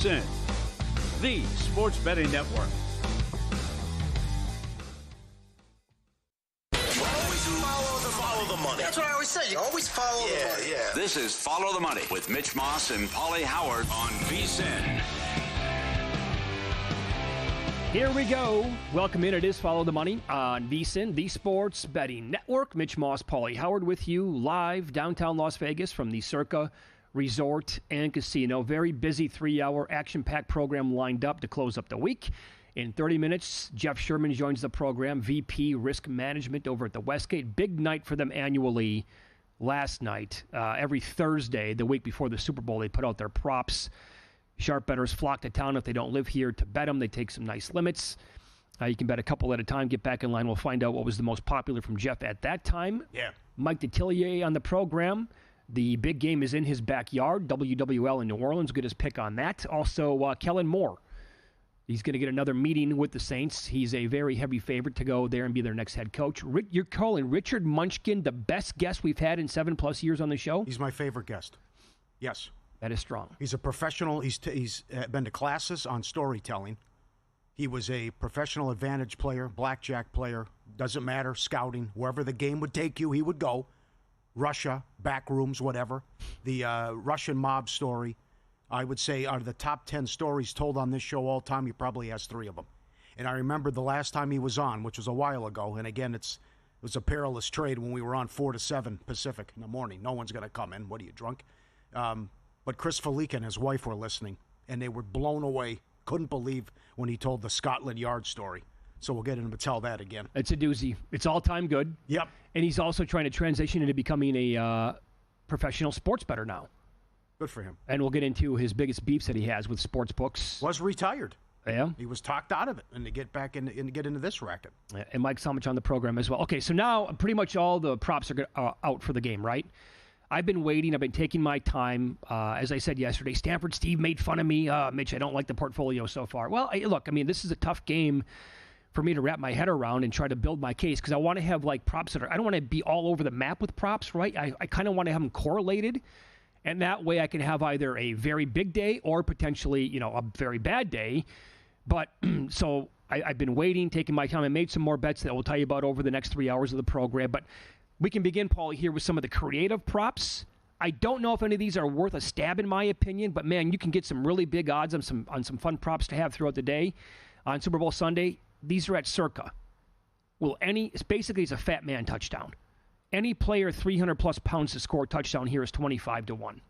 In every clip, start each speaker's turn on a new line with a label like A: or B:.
A: VSiN, the sports betting network.
B: Follow the money. That's what I always say. You always follow the money. Yeah.
A: This is Follow the Money with Mitch Moss and Paulie Howard on VSiN.
C: Here we go. Welcome in. It is Follow the Money on VSiN, the sports betting network. Mitch Moss, Paulie Howard with you live downtown Las Vegas from the Circa Resort and Casino. Very busy 3-hour action-packed program lined up to close up the week. In 30 minutes, Jeff Sherman joins the program, VP Risk Management over at the Westgate. Big night for them annually last night. Every Thursday, the week before the Super Bowl, they put out their props. Sharp bettors flock to town if they don't live here to bet them. They take some nice limits. You can bet a couple at a time. Get back in line. We'll find out what was the most popular from Jeff at that time.
D: Yeah.
C: Mike Detillier on the program. The big game is in his backyard, WWL in New Orleans. Get his pick on that. Also, Kellen Moore. He's going to get another meeting with the Saints. He's a very heavy favorite to go there and be their next head coach. You're calling Richard Munchkin the best guest we've had in 7+ years on the show?
D: He's my favorite guest. Yes.
C: That is strong.
D: He's a professional. He's been to classes on storytelling. He was a professional advantage player, blackjack player. Doesn't matter, scouting. Wherever the game would take you, he would go. Russia, back rooms, whatever. The Russian mob story, I would say, out of the top 10 stories told on this show all time, he probably has 3 of them. And I remember the last time he was on, which was a while ago, and again, it was a perilous trade when we were on 4 to 7 Pacific in the morning. No one's going to come in. What are you, drunk? But Chris Felica and his wife were listening, and they were blown away. Couldn't believe when he told the Scotland Yard story. So we'll get him to tell that again.
C: It's a doozy. It's all-time good.
D: Yep.
C: And he's also trying to transition into becoming a professional sports bettor now.
D: Good for him.
C: And we'll get into his biggest beefs that he has with sports books.
D: Was retired.
C: Yeah.
D: He was talked out of it and to get back in and get into this racket.
C: Yeah, and Mike Somich on the program as well. Okay, so now pretty much all the props are out for the game, right? I've been waiting. I've been taking my time. As I said yesterday, Stanford Steve made fun of me. Mitch, I don't like the portfolio so far. Well, look, I mean, this is a tough game for me to wrap my head around and try to build my case because I want to have like props that are, I don't want to be all over the map with props, right? I kind of want to have them correlated. And that way I can have either a very big day or potentially, a very bad day. But so I've been waiting, taking my time. I made some more bets that we'll tell you about over the next 3 hours of the program. But we can begin, Paul, here with some of the creative props. I don't know if any of these are worth a stab in my opinion, but man, you can get some really big odds on some fun props to have throughout the day. On Super Bowl Sunday, these are at Circa. It's a fat man touchdown. Any player 300-plus pounds to score a touchdown here is 25 to 1.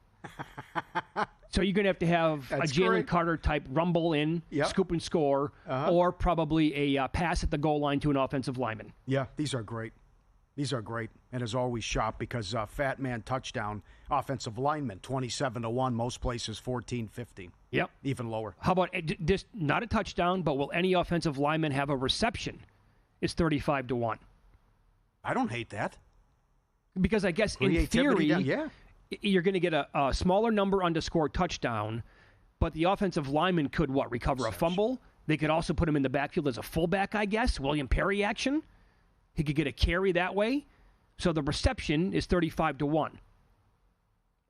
C: So you're going to have
D: That's
C: a Jalen
D: great.
C: Carter type rumble in,
D: Yep.
C: scoop and score, or probably a pass at the goal line to an offensive lineman.
D: Yeah, these are great. These are great. And as always, shop because fat man touchdown, offensive lineman, 27 to 1, most places 14, 15.
C: Yep.
D: Even lower.
C: How about just not a touchdown, but will any offensive lineman have a reception? It's 35 to 1.
D: I don't hate that.
C: Because I guess in
D: Creativity
C: theory,
D: down, yeah.
C: you're going to get a smaller number on to score a touchdown, but the offensive lineman could, recover a fumble? They could also put him in the backfield as a fullback, I guess, William Perry action. He could get a carry that way. So the reception is 35 to 1.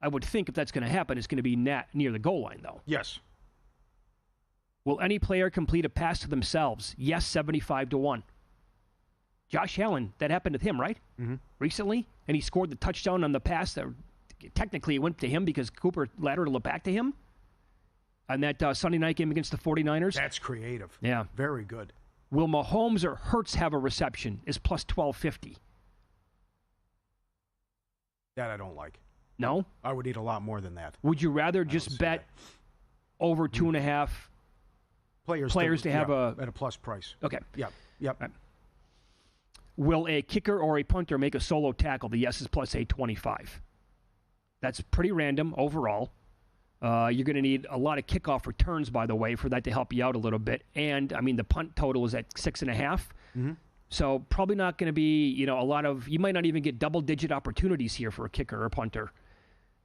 C: I would think if that's going to happen, it's going to be near the goal line, though.
D: Yes.
C: Will any player complete a pass to themselves? Yes, 75 to 1. Josh Allen, that happened to him, right? Mm-hmm. Recently? And he scored the touchdown on the pass that technically it went to him because Cooper lateraled it back to him. On that Sunday night game against the 49ers.
D: That's creative.
C: Yeah.
D: Very good.
C: Will Mahomes or Hurts have a reception? Is plus 1250.
D: That I don't like.
C: No?
D: I would need a lot more than that.
C: Would you rather just bet over 2.5 players to have
D: at a plus price?
C: Okay.
D: Yep.
C: Right. Will a kicker or a punter make a solo tackle? The yes is plus 825. That's pretty random overall. You're going to need a lot of kickoff returns, by the way, for that to help you out a little bit. And, I mean, the punt total is at 6.5. Mm-hmm. So probably not going to be, a lot of, you might not even get double-digit opportunities here for a kicker or a punter.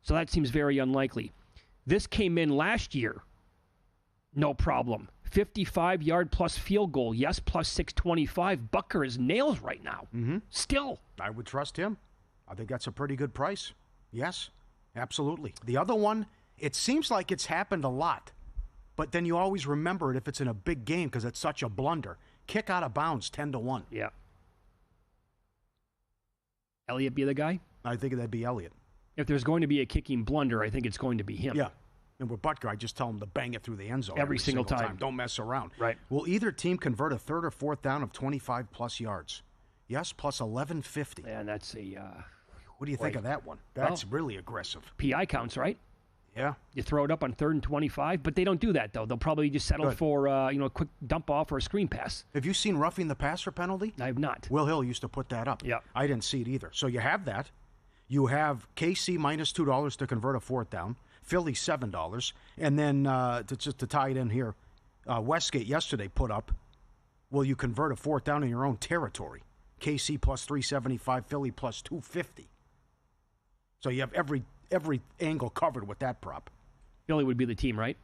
C: So that seems very unlikely. This came in last year. No problem. 55-yard plus field goal. Yes, plus 625. Bucker is nails right now. Mm-hmm. Still.
D: I would trust him. I think that's a pretty good price. Yes, absolutely. The other one, it seems like it's happened a lot. But then you always remember it if it's in a big game because it's such a blunder. Kick out of bounds, 10-1.
C: Yeah. Elliott be the guy?
D: I think that'd be Elliott.
C: If there's going to be a kicking blunder, I think it's going to be him.
D: Yeah. And with Butker, I just tell him to bang it through the end zone
C: every single time.
D: Don't mess around.
C: Right.
D: Will either team convert a third or fourth down of 25-plus yards? Yes, plus 1150.
C: And that's a...
D: what do you think of that one? That's really aggressive.
C: PI counts, right?
D: Yeah.
C: You throw it up on 3rd and 25, but they don't do that, though. They'll probably just settle for a quick dump off or a screen pass.
D: Have you seen roughing the passer penalty?
C: I have not.
D: Will Hill used to put that up.
C: Yeah.
D: I didn't see it either. So you have that. You have KC minus $2 to convert a fourth down. Philly $7. And then just to tie it in here, Westgate yesterday put up, will you convert a fourth down in your own territory? KC plus 375, Philly plus 250. So you have every angle covered with that prop.
C: Philly would be the team, right?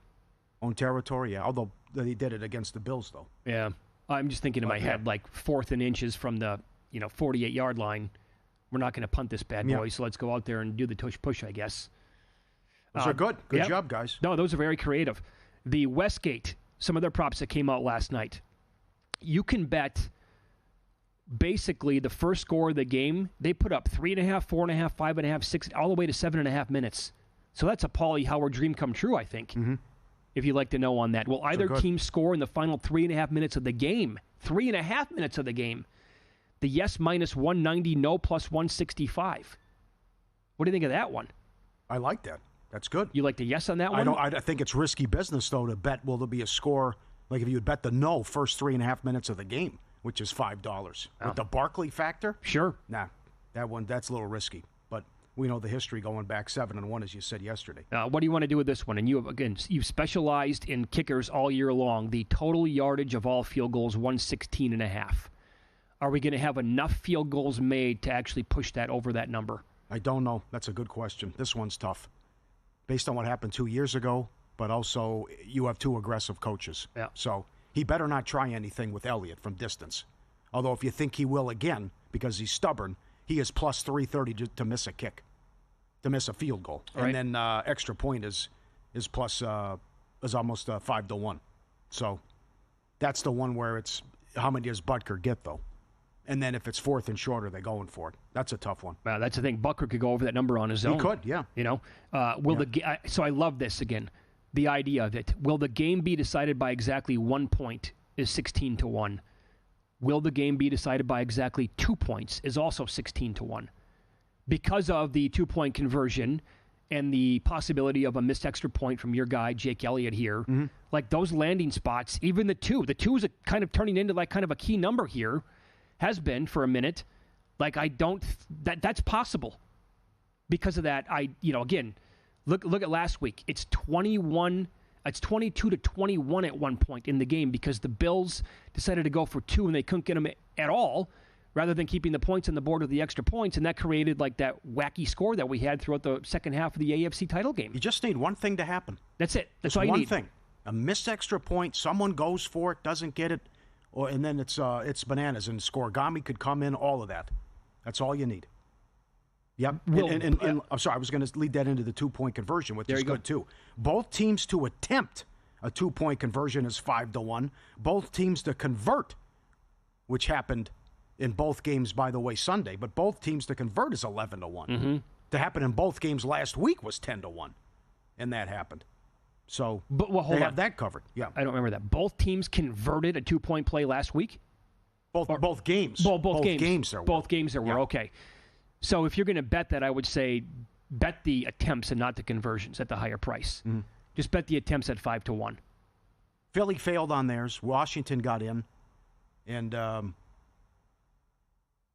D: Own territory, yeah. Although they did it against the Bills, though.
C: Yeah. I'm just thinking in my head, like 4th and inches from the 48-yard line. We're not going to punt this bad boy, so let's go out there and do the tush-push, I guess.
D: Those are good. Good job, guys.
C: No, those are very creative. The Westgate, some of their props that came out last night, you can bet basically the first score of the game. They put up 3.5, 4.5, 5.5, 6, all the way to 7.5 minutes. So that's a Paulie Howard dream come true, I think, if you'd like to know on that. Will either team score in the final 3.5 minutes of the game? 3.5 minutes of the game. The yes minus 190, no plus 165. What do you think of that one?
D: I like that. That's good.
C: You like the yes on that one?
D: I think it's risky business, though, to bet will there be a score, like if you would bet the no first 3.5 minutes of the game, which is $5. With the Barkley factor?
C: Sure.
D: Nah, that's a little risky. But we know the history going back 7-1, as you said yesterday.
C: What do you want to do with this one? And you've specialized in kickers all year long. The total yardage of all field goals, 116.5. Are we going to have enough field goals made to actually push that over that number?
D: I don't know. That's a good question. This one's tough. Based on what happened 2 years ago, but also you have two aggressive coaches.
C: Yeah.
D: So he better not try anything with Elliott from distance. Although if you think he will again, because he's stubborn, he is plus 330 to miss a kick, to miss a field goal.
C: Right.
D: And then extra point is plus is almost 5-1. So that's the one where it's how many does Butker get, though? And then if it's 4th and shorter, they're going for it. That's a tough one.
C: That's the thing. Butker could go over that number on his own.
D: He could, yeah.
C: So I love this again. The idea of it. Will the game be decided by exactly 1 point is 16-1. Will the game be decided by exactly 2 points is also 16-1. Because of the 2-point conversion and the possibility of a missed extra point from your guy, Jake Elliott here, like those landing spots, even the two is kind of turning into like kind of a key number here. Has been for a minute. Like that's possible. Because of that, again, look at last week. It's 22-21 at one point in the game because the Bills decided to go for 2 and they couldn't get them at all, rather than keeping the points on the board with the extra points, and that created like that wacky score that we had throughout the second half of the AFC title game.
D: You just need one thing to happen.
C: That's it. That's
D: just
C: all you
D: need.
C: One
D: thing. A missed extra point, someone goes for it, doesn't get it, and then it's bananas, and Scorigami could come in, all of that. That's all you need. Yep. And I'm sorry, I was going to lead that into the 2-point conversion, which is good too. Both teams to attempt a 2-point conversion is 5-1. Both teams to convert, which happened in both games, by the way, Sunday, but both teams to convert is 11-1. To happen in both games last week was 10-1, and that happened. So they have that covered. Yeah,
C: I don't remember that. Both teams converted a 2-point play last week.
D: Both games.
C: Both games.
D: There were.
C: Both games there were.
D: Yeah.
C: Okay. So if you're going to bet that, I would say bet the attempts and not the conversions at the higher price. Just bet the attempts at 5-1.
D: Philly failed on theirs. Washington got in, and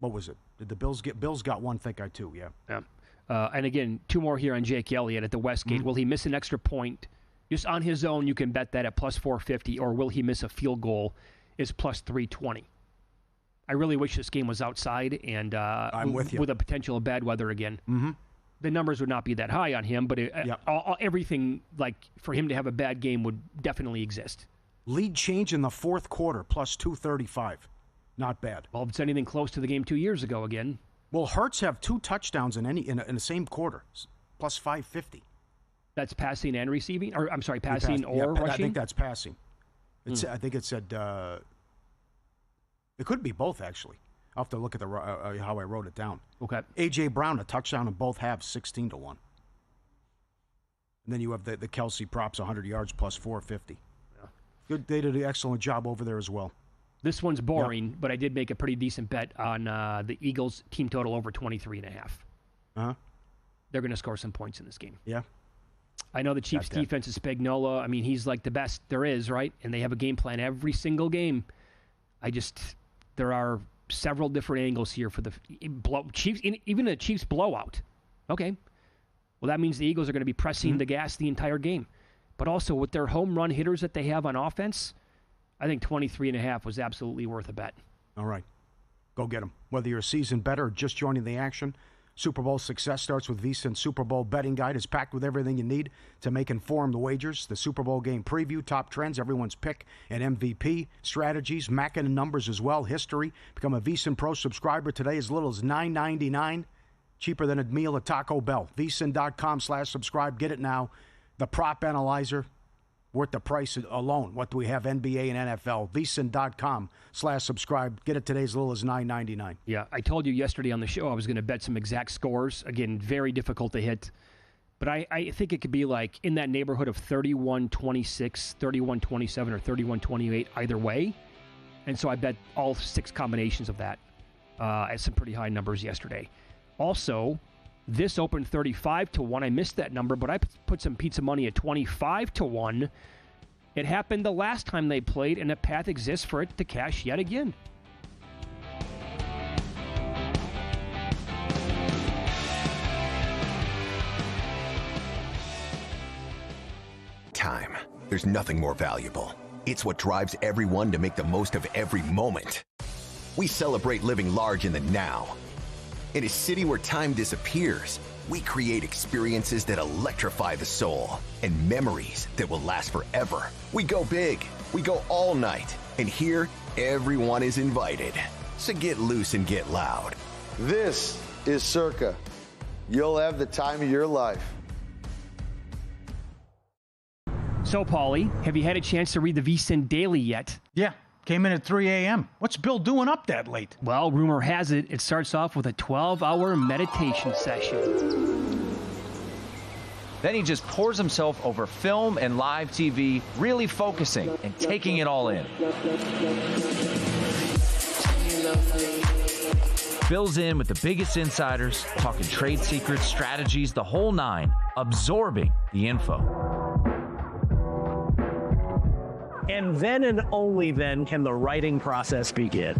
D: what was it? Did the Bills get? Bills got one. Think I too. Yeah.
C: Yeah. And again, 2 more here on Jake Elliott at the Westgate. Will he miss an extra point? Just on his own, you can bet that at plus 450, or will he miss a field goal is plus 320. I really wish this game was outside and
D: I'm with you.
C: With a potential of bad weather again. The numbers would not be that high on him, but everything like for him to have a bad game would definitely exist.
D: Lead change in the fourth quarter, plus 235. Not bad.
C: Well, if it's anything close to the game 2 years ago again.
D: Well, Hurts have 2 touchdowns in the same quarter, plus 550.
C: That's passing and receiving? Or, I'm sorry, passing or rushing?
D: I think that's passing. It's, I think it said, it could be both, actually. I'll have to look at how I wrote it down.
C: Okay.
D: A.J. Brown, a touchdown in both halves, 16-1. And then you have the Kelsey props, 100 yards plus 450. Yeah. Good. They did an excellent job over there as well.
C: This one's boring, but I did make a pretty decent bet on the Eagles team total over 23.5.
D: Uh-huh.
C: They're going to score some points in this game.
D: Yeah.
C: I know the Chiefs' defense is Spagnuolo. I mean, he's like the best there is, right? And they have a game plan every single game. There are several different angles here for the Chiefs, even the Chiefs blowout. Okay. Well, that means the Eagles are going to be pressing the gas the entire game. But also with their home run hitters that they have on offense, I think 23.5 was absolutely worth a bet.
D: All right. Go get them. Whether you're a seasoned bettor or just joining the action, Super Bowl success starts with VSiN Super Bowl Betting Guide. It's packed with everything you need to make informed wagers. The Super Bowl game preview, top trends, everyone's pick, and MVP, strategies, macking numbers as well, history. Become a VSiN Pro subscriber today as little as $9.99. Cheaper than a meal at Taco Bell. VSiN.com/subscribe. Get it now. The prop analyzer, worth the price alone. What do we have? NBA and NFL. VSiN.com/subscribe. Get it today as little as $9.99.
C: Yeah, I told you yesterday on the show I was going to bet some exact scores. Again, very difficult to hit. But I think it could be like in that neighborhood of 31-26, 31-27, or 31-28 either way. And so I bet all 6 combinations of that at some pretty high numbers yesterday. Also, this opened 35-1. I missed that number, but I put some pizza money at 25-1. It happened the last time they played, and a path exists for it to cash yet again.
E: Time. There's nothing more valuable. It's what drives everyone to make the most of every moment. We celebrate living large in the now. In a city where time disappears, we create experiences that electrify the soul and memories that will last forever. We go big, we go all night, and here, everyone is invited. So get loose and get loud.
F: This is Circa. You'll have the time of your life.
C: So, Paulie, have you had a chance to read the VSiN Daily yet?
G: Yeah. Came in at 3 a.m. What's Bill doing up that late?
C: Well, rumor has it, it starts off with a 12-hour meditation session.
H: Then he just pours himself over film and live TV, really focusing and taking it all in. Bill's in with the biggest insiders, talking trade secrets, strategies, the whole nine, absorbing the info.
I: And then and only then can the writing process begin.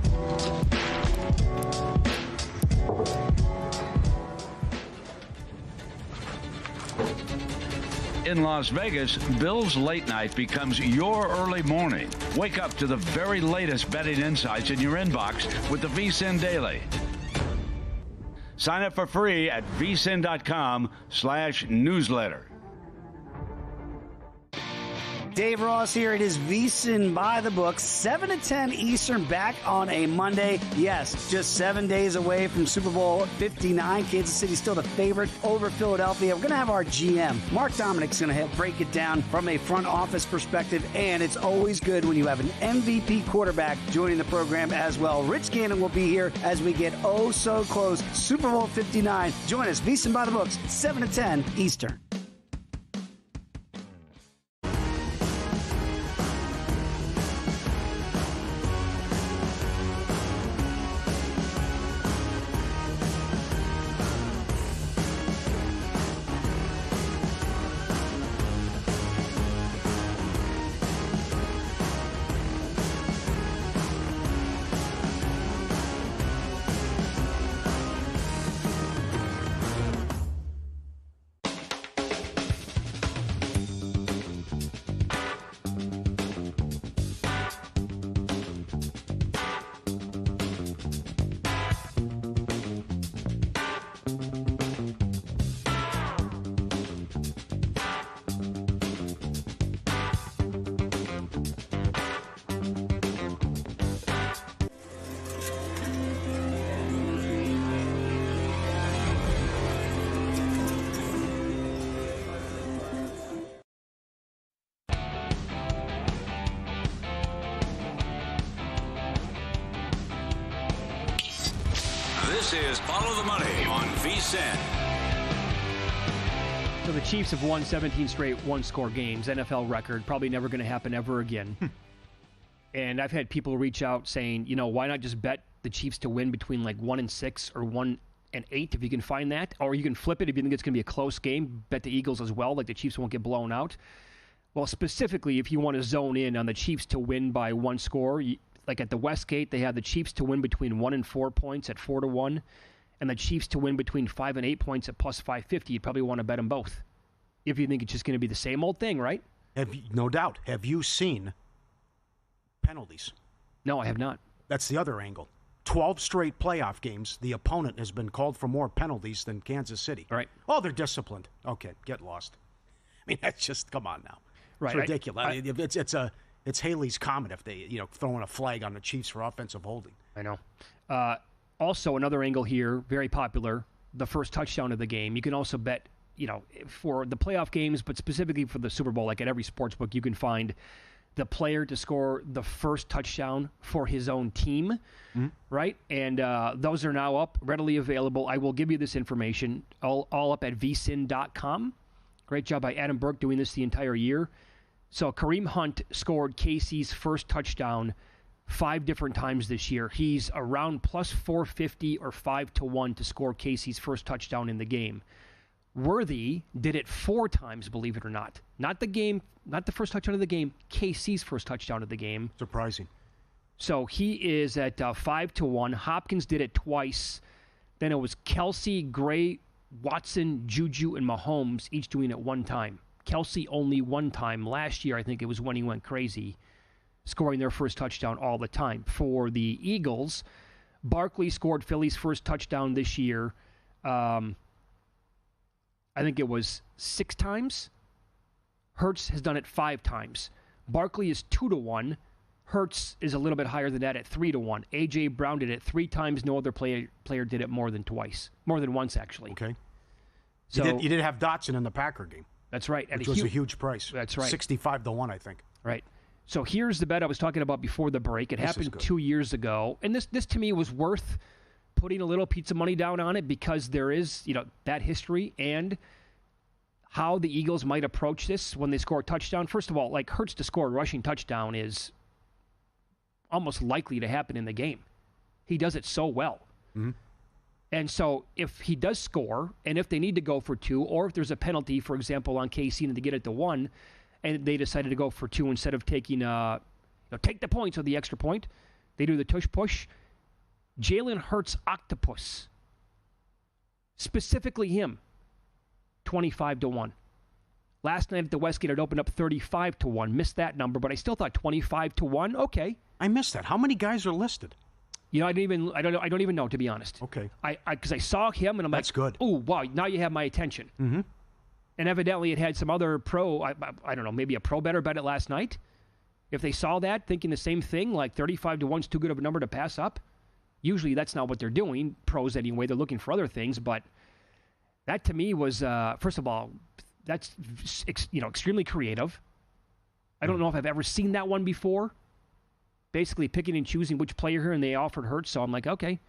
A: In Las Vegas, Bill's late night becomes your early morning. Wake up to the very latest betting insights in your inbox with the VSiN Daily. Sign up for free at vsin.com/newsletter.
J: Dave Ross here. It is VSiN by the book, 7 to 10 Eastern, back on a Monday. Yes, just 7 days away from Super Bowl 59. Kansas City still the favorite over Philadelphia. We're going to have our GM, Mark Dominic's going to break it down from a front office perspective, and it's always good when you have an MVP quarterback joining the program as well. Rich Gannon will be here as we get oh so close. Super Bowl 59. Join us, VSiN by the books, 7 to 10 Eastern.
A: This is Follow the Money on VSiN.
C: So the Chiefs have won 17 straight one-score games, NFL record, probably never going to happen ever again. And I've had people reach out saying, why not just bet the Chiefs to win between like 1-6 or 1-8 if you can find that, or you can flip it if you think it's going to be a close game. Bet the Eagles as well, like the Chiefs won't get blown out. Well, specifically, if you want to zone in on the Chiefs to win by one score, like at the Westgate, they have the Chiefs to win between 1 and 4 points at 4-1. And the Chiefs to win between 5 and 8 points at plus 550, you'd probably want to bet them both. If you think it's just going to be the same old thing, right?
D: No doubt. Have you seen penalties?
C: No, I have not.
D: That's the other angle. 12 straight playoff games, the opponent has been called for more penalties than Kansas City.
C: Right.
D: Oh, they're disciplined. Okay, get lost. I mean, that's just, come on now.
C: Right.
D: It's ridiculous. It's Haley's Comet if they, throwing a flag on the Chiefs for offensive holding.
C: I know. Also, another angle here, very popular, the first touchdown of the game. You can also bet, for the playoff games, but specifically for the Super Bowl, like at every sports book, you can find the player to score the first touchdown for his own team, right? And those are now up, readily available. I will give you this information, all up at VSiN.com. Great job by Adam Burke doing this the entire year. So Kareem Hunt scored KC's first touchdown 5 different times this year. He's around plus 450 or 5-1 to score KC's first touchdown in the game. Worthy did it 4 times, believe it or not. Not the game, not the first touchdown of the game, KC's first touchdown of the game.
D: Surprising.
C: So he is at 5-1. Hopkins did it twice. Then it was Kelsey, Gray, Watson, Juju, and Mahomes each doing it 1 time. Kelsey only 1 time. Last year, I think it was when he went crazy, scoring their first touchdown all the time. For the Eagles, Barkley scored Philly's first touchdown this year. I think it was 6 times. Hurts has done it 5 times. Barkley is 2-1. Hurts is a little bit higher than that at 3-1. A.J. Brown did it 3 times. No other player did it more than once, actually.
D: Okay.
C: So
D: you did have Dotson in the Packer game.
C: That's right.
D: Which was a huge price.
C: That's right.
D: 65-1, I think.
C: Right. So here's the bet I was talking about before the break. It happened 2 years ago. And this to me was worth putting a little pizza money down on it because there is, that history and how the Eagles might approach this when they score a touchdown. First of all, like Hurts to score a rushing touchdown is almost likely to happen in the game. He does it so well.
D: Mm-hmm.
C: And so if he does score, and if they need to go for 2, or if there's a penalty, for example, on KC and to get it to 1, and they decided to go for 2 instead of taking, take the points or the extra point, they do the tush push. Jalen Hurts octopus, specifically him, 25-1. Last night at the Westgate, it opened up 35-1. Missed that number, but I still thought 25-1. Okay,
D: I missed that. How many guys are listed?
C: I don't even know, to be honest.
D: Okay.
C: Because I saw him and I'm
D: That's good.
C: Oh, wow, now you have my attention.
D: Mm-hmm.
C: And evidently it had some other pro, I don't know, maybe a pro better bet it last night. If they saw that, thinking the same thing, like 35-1's too good of a number to pass up. Usually that's not what they're doing, pros anyway. They're looking for other things. But that to me was, first of all, that's extremely creative. I don't know if I've ever seen that one before. Basically picking and choosing which player here, and they offered Hurts, so I'm like, okay,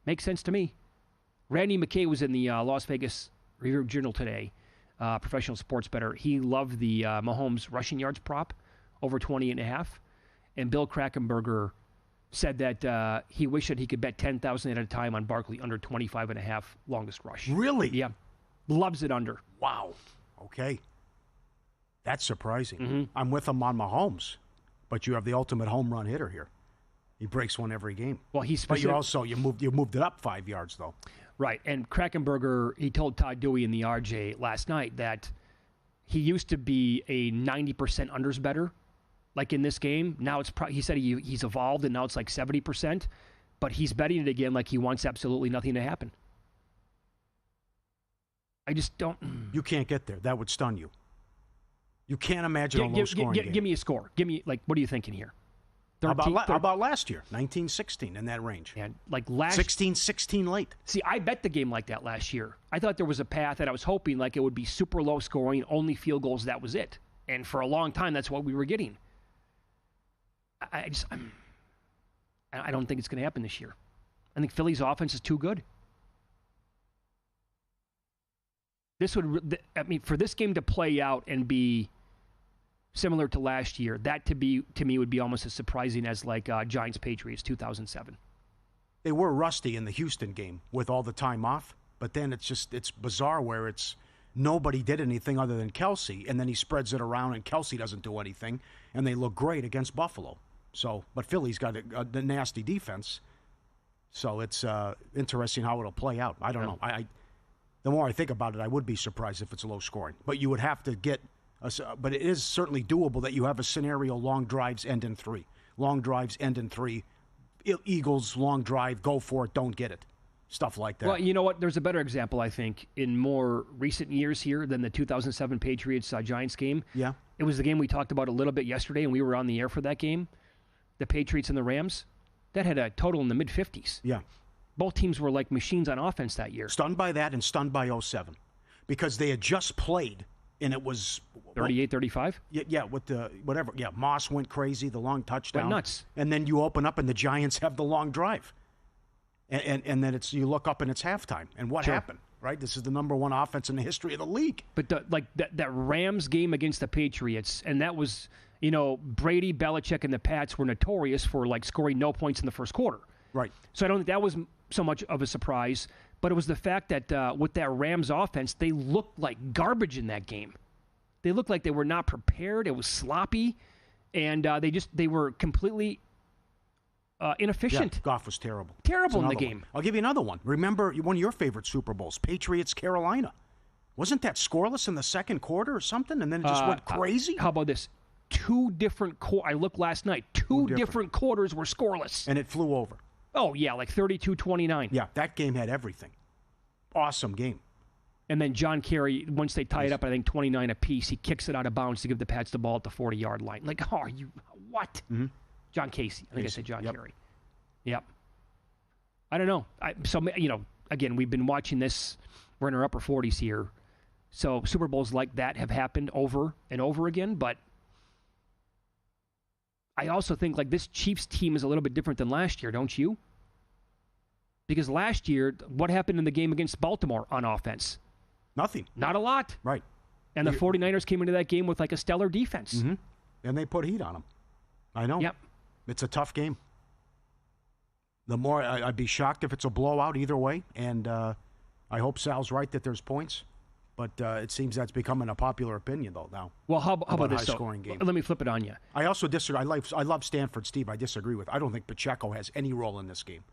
C: makes sense to me. Randy McKay was in the Las Vegas Review-Journal today, professional sports bettor. He loved the Mahomes rushing yards prop over 20.5, and Bill Krackomberger said that he wished that he could bet $10,000 at a time on Barkley under 25.5 longest rush.
D: Really?
C: Yeah. Loves it under.
D: Wow. Okay. That's surprising.
C: Mm-hmm.
D: I'm with him on Mahomes. But you have the ultimate home run hitter here. He breaks one every game.
C: Well,
D: but you moved it up 5 yards though.
C: Right, and Krackomberger, he told Todd Dewey in the RJ last night that he used to be a 90% unders better, like in this game. Now it's he said he's evolved and now it's like 70%, but he's betting it again like he wants absolutely nothing to happen. I just don't.
D: You can't get there. That would stun you. You can't imagine a low-scoring game.
C: Give me a score. Give me, what are you thinking here?
D: How about last year? 19-16 in that range.
C: Yeah,
D: 16-16 late.
C: See, I bet the game like that last year. I thought there was a path that I was hoping like it would be super low scoring, only field goals, that was it. And for a long time, that's what we were getting. I don't think it's going to happen this year. I think Philly's offense is too good. This would, I mean, for this game to play out and be similar to last year, that to me would be almost as surprising as like Giants Patriots 2007.
D: They were rusty in the Houston game with all the time off, but then it's bizarre where it's nobody did anything other than Kelsey, and then he spreads it around and Kelsey doesn't do anything, and they look great against Buffalo. So, but Philly's got a nasty defense, so it's interesting how it'll play out. I don't know. The more I think about it, I would be surprised if it's low scoring, but you would have to get. But it is certainly doable that you have a scenario: long drives end in 3, long drives end in 3. Eagles long drive, go for it, don't get it, stuff like that.
C: Well, you know what? There's a better example, I think, in more recent years here than the 2007 Patriots Giants game.
D: Yeah,
C: it was the game we talked about a little bit yesterday, and we were on the air for that game. The Patriots and the Rams, that had a total in the mid-50s.
D: Yeah.
C: Both teams were like machines on offense that year.
D: Stunned by that and stunned by 07. Because they had just played, and it was...
C: 38-35?
D: Yeah, with the... Whatever. Yeah, Moss went crazy, the long touchdown.
C: Went nuts.
D: And then you open up, and the Giants have the long drive. And then you look up, and it's halftime. And what happened? Right? This is the number one offense in the history of the league.
C: But that Rams game against the Patriots, and that was... You know, Brady, Belichick, and the Pats were notorious for, like, scoring no points in the first quarter.
D: Right.
C: So I don't think that was so much of a surprise, but it was the fact that with that Rams offense, they looked like garbage in that game. They looked like they were not prepared. It was sloppy, and they were completely inefficient.
D: Yeah, Goff was terrible.
C: Terrible in the game.
D: I'll give you another one. Remember one of your favorite Super Bowls, Patriots-Carolina. Wasn't that scoreless in the second quarter or something, and then it just went crazy?
C: How about this? Two different I looked last night. Two different quarters were scoreless.
D: And it flew over.
C: Oh, yeah, like 32-29.
D: Yeah, that game had everything. Awesome game.
C: And then John Kerry, once they tie it up, I think 29 apiece, he kicks it out of bounds to give the Pats the ball at the 40-yard line. Like, oh, are you what?
D: Mm-hmm.
C: John Casey. I think I said John
D: Yep.
C: Kerry. Yep. I don't know. So, you know, again, we've been watching this. We're in our upper 40s here. So Super Bowls like that have happened over and over again, but I also think like this Chiefs team is a little bit different than last year, don't you? Because last year, what happened in the game against Baltimore on offense?
D: Nothing.
C: Not a lot.
D: Right.
C: And the 49ers came into that game with like a stellar defense.
D: Mm-hmm. And they put heat on them. I know.
C: Yep.
D: It's a tough game. The more I'd be shocked if it's a blowout either way. And I hope Sal's right that there's points. But it seems that's becoming a popular opinion, though, now.
C: Well, how about this?
D: High-scoring game.
C: Let me flip it on you.
D: I also disagree. I love Stanford, Steve. I disagree with. I don't think Pacheco has any role in this game.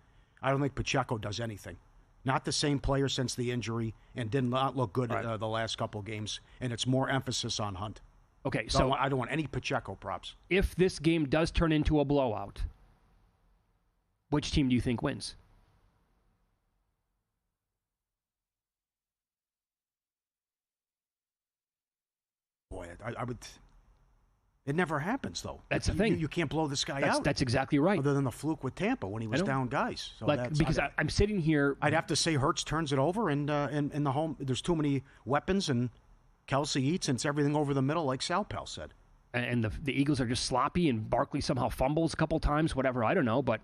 D: I don't think Pacheco does anything. Not the same player since the injury and did not look good the last couple games. And it's more emphasis on Hunt.
C: Okay,
D: so I don't want any Pacheco props.
C: If this game does turn into a blowout, which team do you think wins?
D: Boy, I would. It never happens, though.
C: That's the thing.
D: You can't blow this guy out.
C: That's exactly right.
D: Other than the fluke with Tampa when he was down guys. So
C: because I'm sitting here.
D: I'd have to say Hurts turns it over, and in the home, there's too many weapons, and Kelsey eats, and it's everything over the middle, like Sal Pal said.
C: And the Eagles are just sloppy, and Barkley somehow fumbles a couple times, whatever, I don't know. But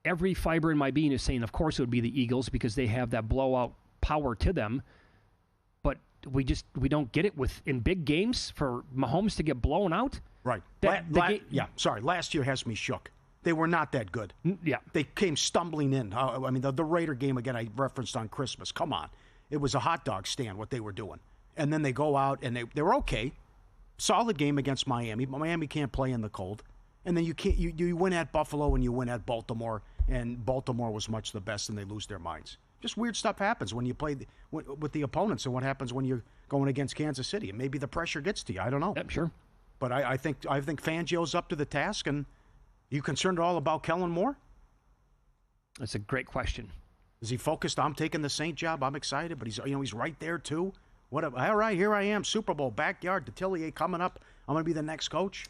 C: every fiber in my being is saying, of course, it would be the Eagles because they have that blowout power to them. But we don't get it in big games for Mahomes to get blown out.
D: Right. Last year has me shook. They were not that good.
C: Yeah.
D: They came stumbling in. I mean, the Raider game, again, I referenced on Christmas. Come on. It was a hot dog stand, what they were doing. And then they go out, and they were okay. Solid game against Miami. Miami can't play in the cold. And then you win at Buffalo and you win at Baltimore, and Baltimore was much the best, and they lose their minds. Just weird stuff happens when you play with the opponents, and what happens when you're going against Kansas City. And maybe the pressure gets to you. I don't know.
C: Yep, sure.
D: But I think Fangio's up to the task. And are you concerned at all about Kellen Moore?
C: That's a great question.
D: Is he focused? I'm taking the Saint job. I'm excited, but he's right there too. All right, here I am, Super Bowl backyard, Detillier coming up. I'm going to be the next coach.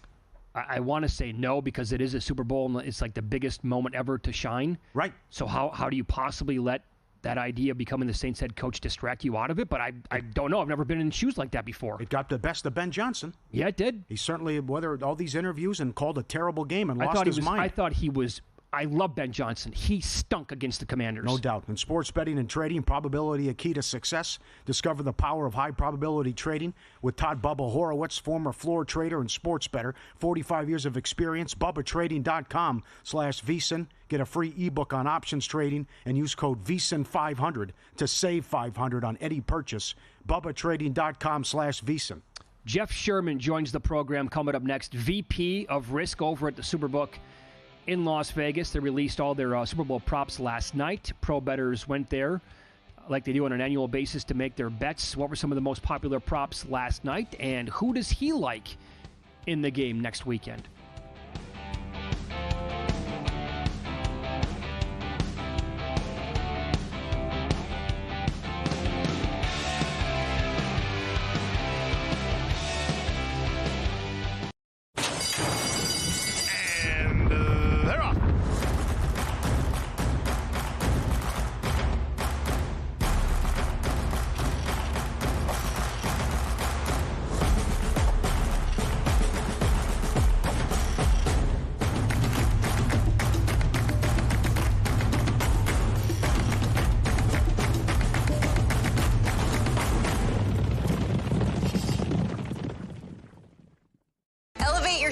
C: I want to say no because it is a Super Bowl and it's like the biggest moment ever to shine.
D: Right.
C: So how do you possibly let that idea of becoming the Saints head coach distract you out of it? But I don't know. I've never been in shoes like that before.
D: It got the best of Ben Johnson.
C: Yeah, it did.
D: He certainly, whether all these interviews and called a terrible game and lost his mind.
C: I thought he was I love Ben Johnson. He stunk against the Commanders.
D: No doubt. In sports betting and trading, probability a key to success. Discover the power of high probability trading with Todd Bubba Horowitz, former floor trader and sports bettor, 45 years of experience. BubbaTrading.com/VSiN. Get a free ebook on options trading and use code VSiN500 to save $500 on any purchase. BubbaTrading.com/VSiN.
C: Jeff Sherman joins the program coming up next. VP of Risk over at the Superbook in Las Vegas. They released all their Super Bowl props last night. Pro bettors went there like they do on an annual basis to make their bets. What were some of the most popular props last night, and who does he like in the game next weekend?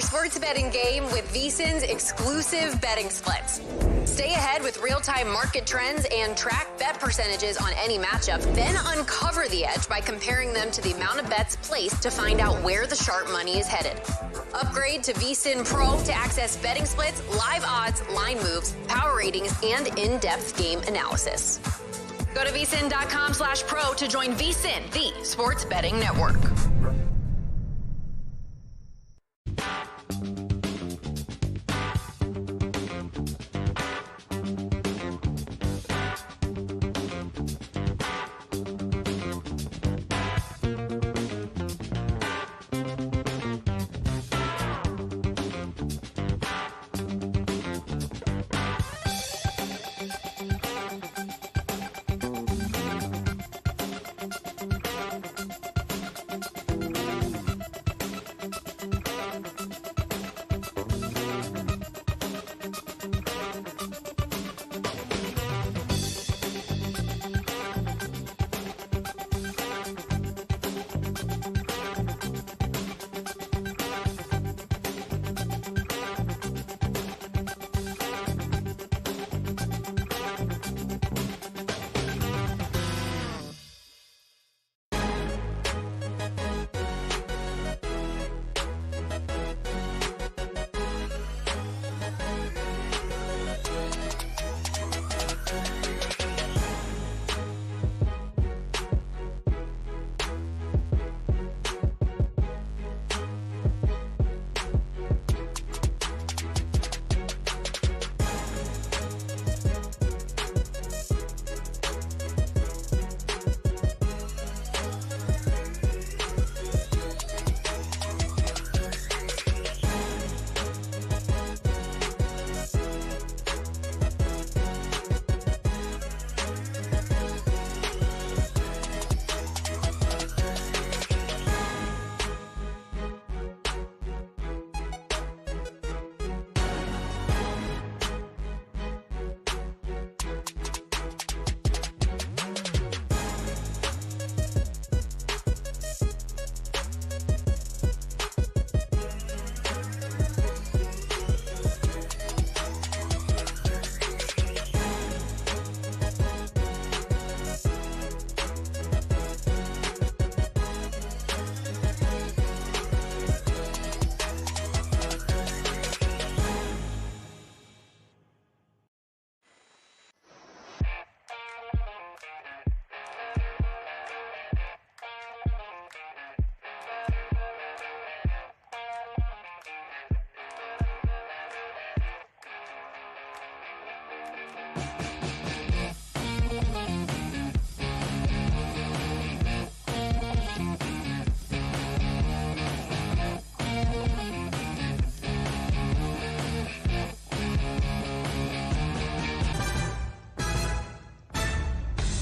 K: Sports betting game with VSiN's exclusive betting splits. Stay ahead with real-time market trends and track bet percentages on any matchup. Then uncover the edge by comparing them to the amount of bets placed to find out where the sharp money is headed. Upgrade to VSiN Pro to access betting splits, live odds, line moves, power ratings, and in-depth game analysis. Go to VSiN.com/pro to join VSiN, the sports betting network.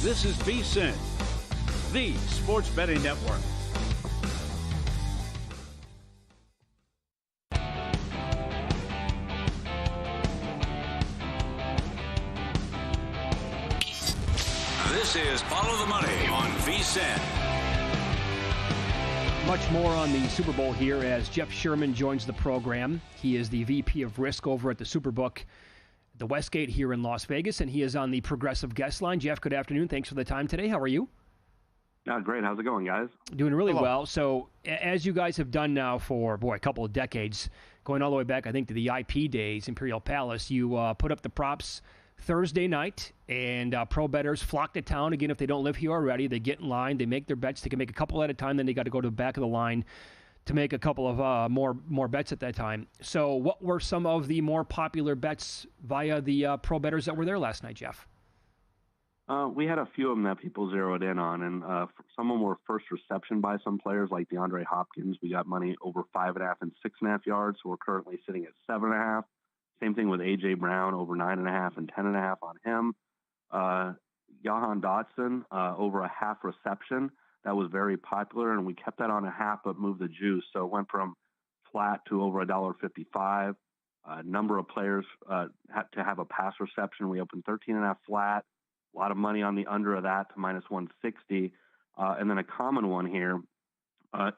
A: This is VSiN, the sports betting network. This is Follow the Money on VSiN.
C: Much more on the Super Bowl here as Jeff Sherman joins the program. He is the VP of Risk over at the Superbook, the Westgate here in Las Vegas, and he is on the Progressive guest line. Jeff, good afternoon. Thanks for the time today. How are you?
L: Great. How's it going, guys?
C: Doing really well. So, as you guys have done now for, a couple of decades, going all the way back, I think, to the IP days, Imperial Palace, you put up the props Thursday night, and pro bettors flock to town. Again, if they don't live here already, they get in line, they make their bets. They can make a couple at a time, then they got to go to the back of the line to make a couple of more bets at that time. So what were some of the more popular bets via the pro bettors that were there last night, Jeff?
L: We had a few of them that people zeroed in on, and some of them were first reception by some players like DeAndre Hopkins. We got money over 5.5 and 6.5 yards, so we're currently sitting at 7.5. Same thing with A.J. Brown, over 9.5 and 10.5 on him. Jahan Dotson, over a half reception. That was very popular, and we kept that on a half but moved the juice. So it went from flat to over $1.55. A number of players had to have a pass reception. We opened 13.5 flat. A lot of money on the under of that to minus 160. And then a common one here,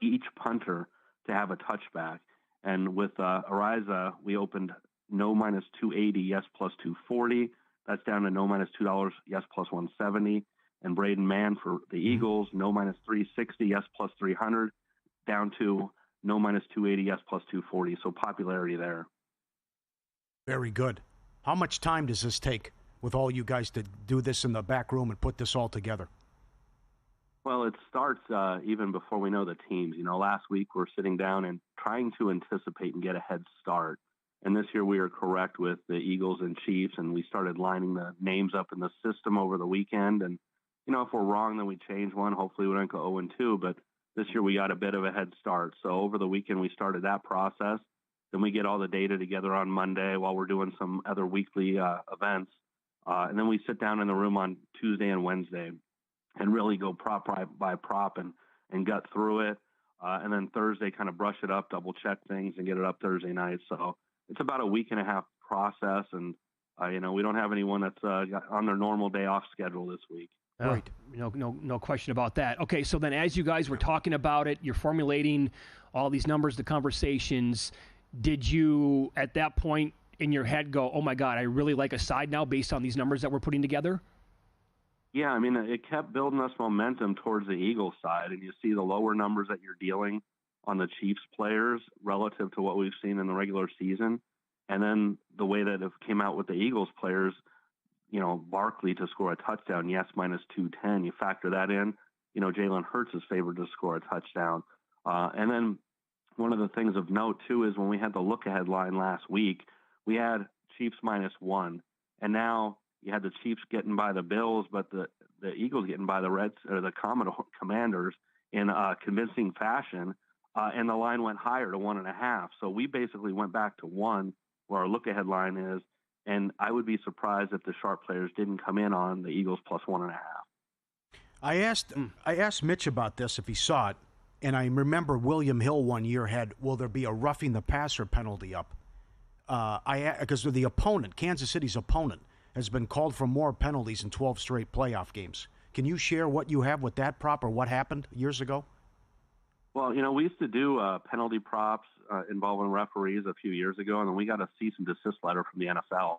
L: each punter to have a touchback. And with Ariza, we opened no minus 280, yes plus 240. That's down to no minus $2, yes plus 170. And Braden Mann for the Eagles, no minus 360, yes plus 300, down to no minus 280, yes plus 240. So popularity there.
D: Very good. How much time does this take with all you guys to do this in the back room and put this all together?
L: Well, it starts even before we know the teams. Last week we're sitting down and trying to anticipate and get a head start. And this year we are correct with the Eagles and Chiefs, and we started lining the names up in the system over the weekend. And, if we're wrong, then we change one. Hopefully we don't go 0-2, but this year we got a bit of a head start. So over the weekend we started that process. Then we get all the data together on Monday while we're doing some other weekly events. And then we sit down in the room on Tuesday and Wednesday and really go prop by prop and gut through it. And then Thursday kind of brush it up, double check things, and get it up Thursday night. So it's about a week and a half process. And, we don't have anyone that's on their normal day off schedule this week.
C: Right. No question about that. Okay, so then as you guys were talking about it, you're formulating all these numbers, the conversations. Did you, at that point in your head, go, oh, my God, I really like a side now based on these numbers that we're putting together?
L: Yeah, it kept building us momentum towards the Eagles side. And you see the lower numbers that you're dealing on the Chiefs players relative to what we've seen in the regular season. And then the way that it came out with the Eagles players, Barkley to score a touchdown, yes, minus 210. You factor that in, Jalen Hurts is favored to score a touchdown. And then one of the things of note, too, is when we had the look-ahead line last week, we had Chiefs minus 1. And now you had the Chiefs getting by the Bills, but the Eagles getting by the Commanders in convincing fashion. And the line went higher to 1.5. So we basically went back to 1, where our look-ahead line is. And I would be surprised if the sharp players didn't come in on the Eagles plus 1.5.
D: I asked Mitch about this if he saw it, and I remember William Hill one year had, will there be a roughing the passer penalty up? Because the opponent, Kansas City's opponent, has been called for more penalties in 12 straight playoff games. Can you share what you have with that prop or what happened years ago?
L: Well, we used to do penalty props involving referees a few years ago, and then we got a cease and desist letter from the NFL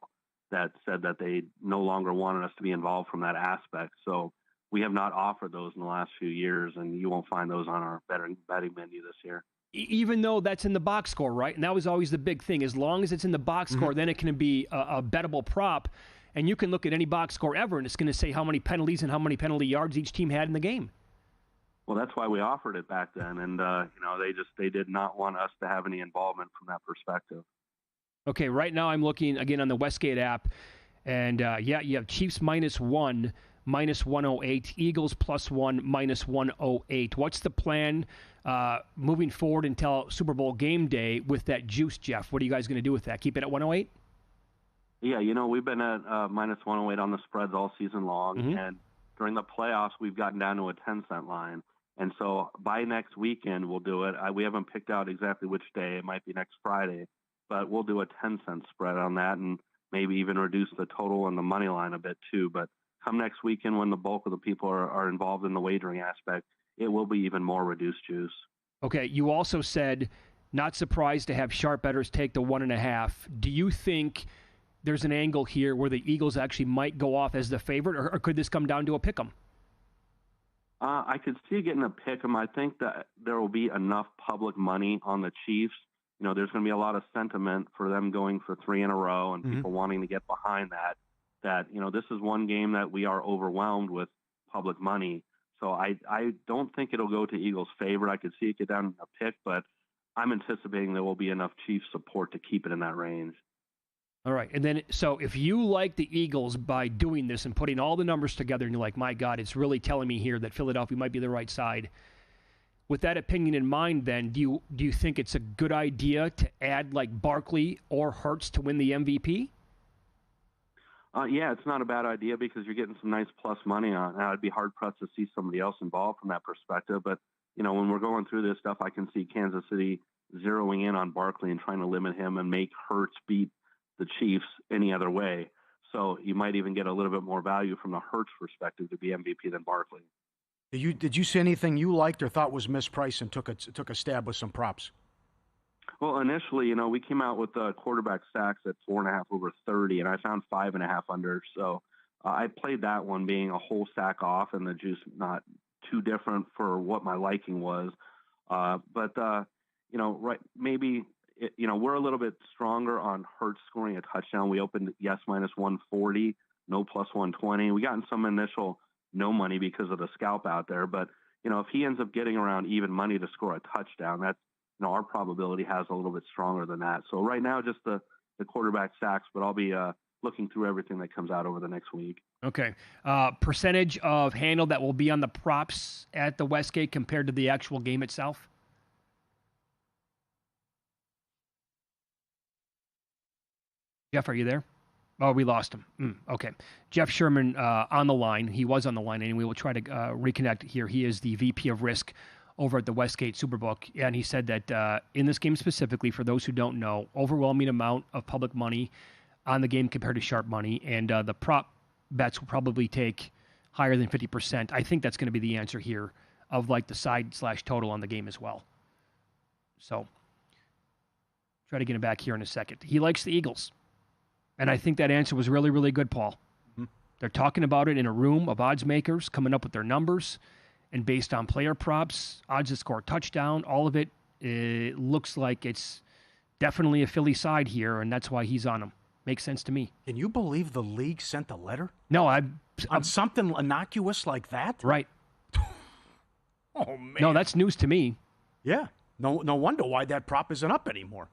L: that said that they no longer wanted us to be involved from that aspect. So we have not offered those in the last few years, and you won't find those on our betting menu this year.
C: Even though that's in the box score, right? And that was always the big thing. As long as it's in the box score, then it can be a bettable prop. And you can look at any box score ever, and it's going to say how many penalties and how many penalty yards each team had in the game.
L: Well, that's why we offered it back then, and they did not want us to have any involvement from that perspective.
C: Okay, right now I'm looking again on the Westgate app, and you have Chiefs minus 1, minus 108, Eagles plus 1, minus 108. What's the plan moving forward until Super Bowl game day with that juice, Jeff? What are you guys going to do with that? Keep it at 108?
L: Yeah, we've been at minus 108 on the spreads all season long, and during the playoffs we've gotten down to a 10-cent line. And so by next weekend, we'll do it. We haven't picked out exactly which day. It might be next Friday, but we'll do a 10-cent spread on that and maybe even reduce the total and the money line a bit too. But come next weekend when the bulk of the people are involved in the wagering aspect, it will be even more reduced juice.
C: Okay, you also said not surprised to have sharp bettors take the 1.5. Do you think there's an angle here where the Eagles actually might go off as the favorite, or could this come down to a pick 'em?
L: I could see it getting a pick 'em. I think that there will be enough public money on the Chiefs. You know, there's going to be a lot of sentiment for them going for 3 in a row and people wanting to get behind that, you know, this is one game that we are overwhelmed with public money. So I don't think it'll go to Eagles' favorite. I could see it get down a pick, but I'm anticipating there will be enough Chiefs support to keep it in that range.
C: All right. And then, so if you like the Eagles by doing this and putting all the numbers together and you're like, my God, it's really telling me here that Philadelphia might be the right side. With that opinion in mind, then, do you think it's a good idea to add like Barkley or Hurts to win the MVP?
L: Yeah, it's not a bad idea because you're getting some nice plus money on it. Now, I'd be hard-pressed to see somebody else involved from that perspective. But, you know, when we're going through this stuff, I can see Kansas City zeroing in on Barkley and trying to limit him and make Hurts beat the Chiefs any other way. So you might even get a little bit more value from the Hurts perspective to be MVP than Barkley.
D: Did you see anything you liked or thought was mispriced and took a stab with some props?
L: Well, initially, you know, we came out with quarterback sacks at 4.5 over 30, and I found 5.5 under. So I played that one being a whole sack off and the juice not too different for what my liking was. But you know, right, maybe, you know, we're a little bit stronger on Hurts scoring a touchdown. We opened yes minus 140, no plus 120. We got in some initial no money because of the scalp out there. But, you know, if he ends up getting around even money to score a touchdown, that's, you know, our probability has a little bit stronger than that. So right now, just the quarterback sacks, but I'll be looking through everything that comes out over the next week.
C: Okay. Percentage of handle that will be on the props at the Westgate compared to the actual game itself? Jeff, are you there? Oh, we lost him. Okay. Jeff Sherman on the line. He was on the line, and we will try to reconnect here. He is the VP of Risk over at the Westgate Superbook, and he said that in this game specifically, for those who don't know, overwhelming amount of public money on the game compared to sharp money, and the prop bets will probably take higher than 50%. I think that's going to be the answer here of like the side/total on the game as well. So try to get him back here in a second. He likes the Eagles. And I think that answer was really, really good, Paul. Mm-hmm. They're talking about it in a room of odds makers, coming up with their numbers, and based on player props, odds to score a touchdown, all of it, it looks like it's definitely a Philly side here, and that's why he's on them. Makes sense to me.
D: Can you believe the league sent a letter?
C: No,
D: on something innocuous like that?
C: Right.
D: Oh, man.
C: No, that's news to me.
D: Yeah. No wonder why that prop isn't up anymore.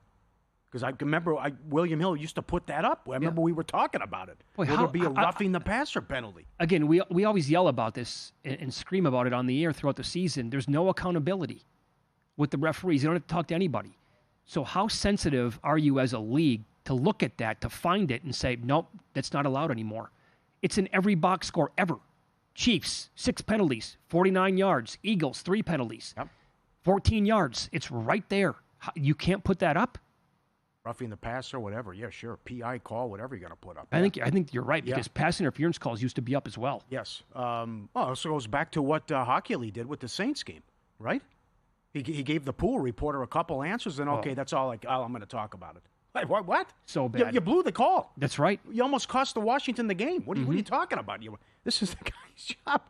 D: Because I remember William Hill used to put that up. I remember we were talking about it.
C: Boy,
D: Will there be a roughing the passer penalty?
C: Again, we always yell about this and scream about it on the air throughout the season. There's no accountability with the referees. You don't have to talk to anybody. So how sensitive are you as a league to look at that, to find it and say, nope, that's not allowed anymore? It's in every box score ever. Chiefs, 6 penalties, 49 yards. Eagles, 3 penalties, 14 yards. It's right there. You can't put that up?
D: Roughing the passer, whatever. Yeah, sure. PI call, whatever you're going to put up.
C: I think you're right, because pass interference calls used to be up as well.
D: Yes. Well, it also goes back to what Hockey did with the Saints game, right? He gave the pool reporter a couple answers, and okay, that's all I'm going to talk about it. Like, what?
C: So bad.
D: You blew the call.
C: That's right.
D: You almost cost the Washington the game. What are you talking about? This is the guy's job.